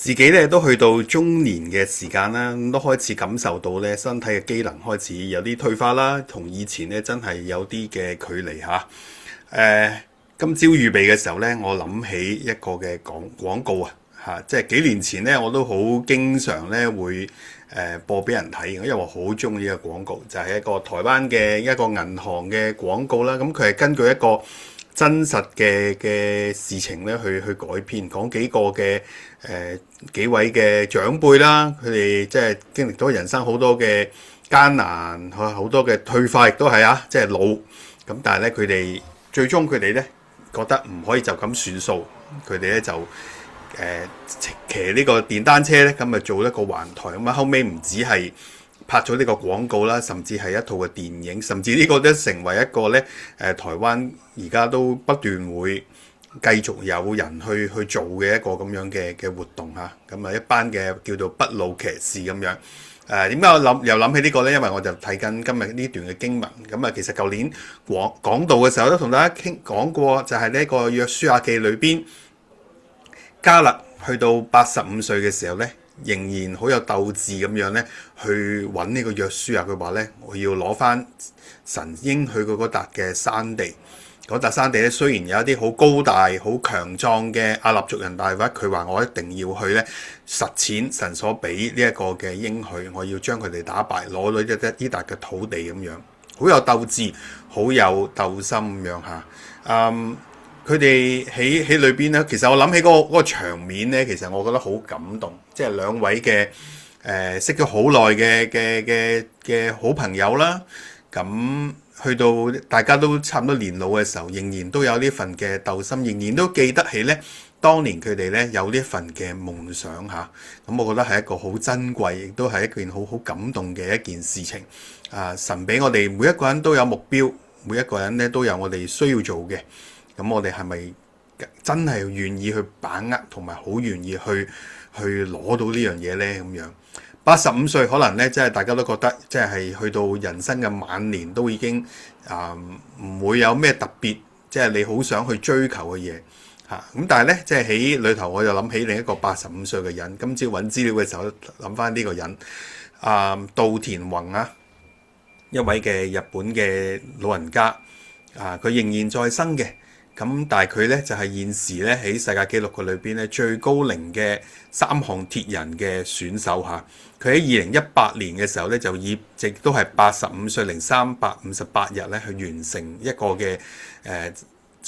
自己咧都去到中年嘅時間啦，咁都開始感受到咧身體嘅機能開始有啲退化啦，同以前咧真係有啲嘅距離嚇。今朝預備嘅時候咧，我諗起一個嘅廣告啊嚇，即係幾年前咧我都好經常咧會播俾人睇，因為我好中意呢個廣告，就係一個台灣嘅一個銀行嘅廣告啦。咁佢係根據一個真實嘅事情咧去改編，講幾個嘅幾位嘅長輩啦，佢哋即係經歷咗人生好多嘅艱難，好多嘅退化，亦都係啊，即係老咁。但係咧，佢哋最終佢哋咧覺得唔可以就咁算數，佢哋咧就騎呢個電單車咧，咁啊做一個環台咁啊。後尾唔止係拍咗呢個廣告啦，甚至係一套嘅電影，甚至呢個都成為一個咧台灣而家都不斷會繼續有人去做嘅一個咁樣嘅活動嚇。咁啊一班嘅叫做不老騎士咁樣。點解我又諗起呢個呢？因為我就睇緊今日呢段嘅經文。咁啊，其實舊年講道嘅時候都同大家講過，就係呢個約書亞記裏邊，迦勒去到85歲嘅時候呢，仍然好有鬥志咁樣呢，去揾呢個約書亞。佢話呢，我要攞翻神應許佢嗰笪嘅山地。嗰笪山地咧，雖然有一啲好高大、好強壯嘅阿納族人，但係佢話我一定要去咧實踐神所俾呢一個嘅應許，我要將佢哋打敗，攞到呢笪嘅土地咁樣，好有鬥志，好有鬥心咁樣嚇。佢哋喺裏邊咧，其實我諗起嗰個場面咧，其實我覺得好感動，即係兩位嘅識咗好耐嘅好朋友啦，咁。去到大家都差唔多年老嘅時候，仍然都有呢份嘅鬥心，仍然都記得起咧當年佢哋咧有呢份嘅夢想嚇。咁我覺得係一個好珍貴，亦都係一件好感動嘅一件事情。神俾我哋每一個人都有目標，每一個人咧都有我哋需要做嘅。咁我哋係咪真係願意去把握，同埋好願意去攞到呢樣嘢咧？咁樣。85歲可能咧，即係大家都覺得，即係去到人生嘅晚年，都已經唔會有咩特別，即係你好想去追求嘅嘢嚇。咁但係咧，即係喺裏頭，我就諗起另一個85歲嘅人。今朝揾資料嘅時候，諗翻呢個人，稻田宏啊，一位嘅日本嘅老人家佢仍然在生嘅。咁但係佢咧就係現時咧喺世界紀錄嘅裏邊咧最高齡嘅3項鐵人嘅選手嚇。佢喺2018年嘅時候咧就亦都係85歲零358日咧去完成一個嘅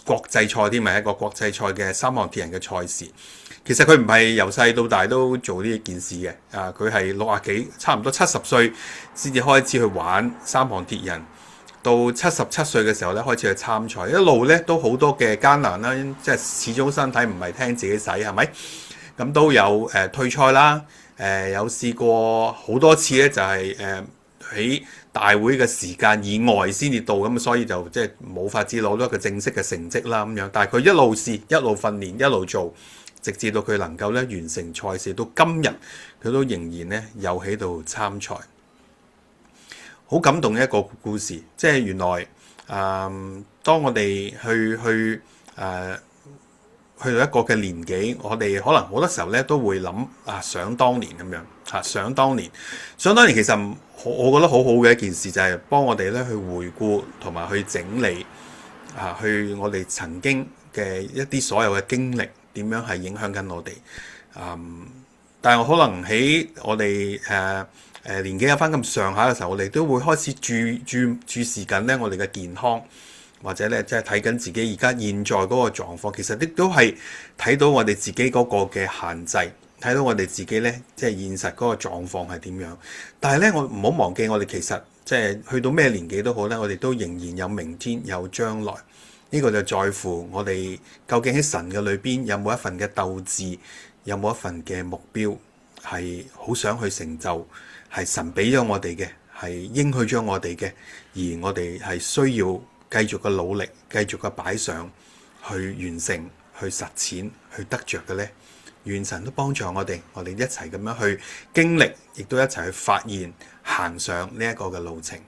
國際賽添，係一個國際賽嘅3項鐵人嘅賽事。其實佢唔係由細到大都做呢件事嘅。佢係60幾，差唔多70歲先至開始去玩3項鐵人。到77歲嘅時候咧，開始去參賽，一路咧都好多嘅艱難啦，即係始終身體唔係聽自己使，係咪？咁都有退賽啦，有試過好多次咧，就係喺大會嘅時間以外先至到，咁所以就即係冇法子攞到一個正式嘅成績啦咁樣。但係佢一路試，一路訓練，一路做，直至到佢能夠咧完成賽事，到今日佢都仍然咧有喺度參賽。好感動嘅一個故事，即係原來當我哋去到一個嘅年紀，我哋可能好多時候咧都會諗想當年咁樣嚇，想當年其實我覺得好好嘅一件事就係幫我哋咧去回顧同埋去整理去我哋曾經嘅一啲所有嘅經歷點樣係影響緊我哋。但係可能喺我哋年紀有翻咁上下嘅時候，我哋都會開始注視緊咧我哋嘅健康，或者咧即係睇緊自己而家現在嗰個狀況。其實亦都係睇到我哋自己嗰個嘅限制，睇到我哋自己咧即係現實嗰個狀況係點樣。但係咧，我唔好忘記我哋其實即係去到咩年紀都好咧，我哋都仍然有明天有將來。呢個就在乎我哋究竟喺神嘅裏邊有冇一份嘅鬥志，有冇一份嘅目標係好想去成就。係神俾咗我哋嘅，係應許咗我哋嘅，而我哋係需要繼續嘅努力，繼續嘅擺上去完成、去實踐、去得着嘅呢。願神都幫助我哋一齊咁樣去經歷，亦都一齊去發現行上呢一個嘅路程。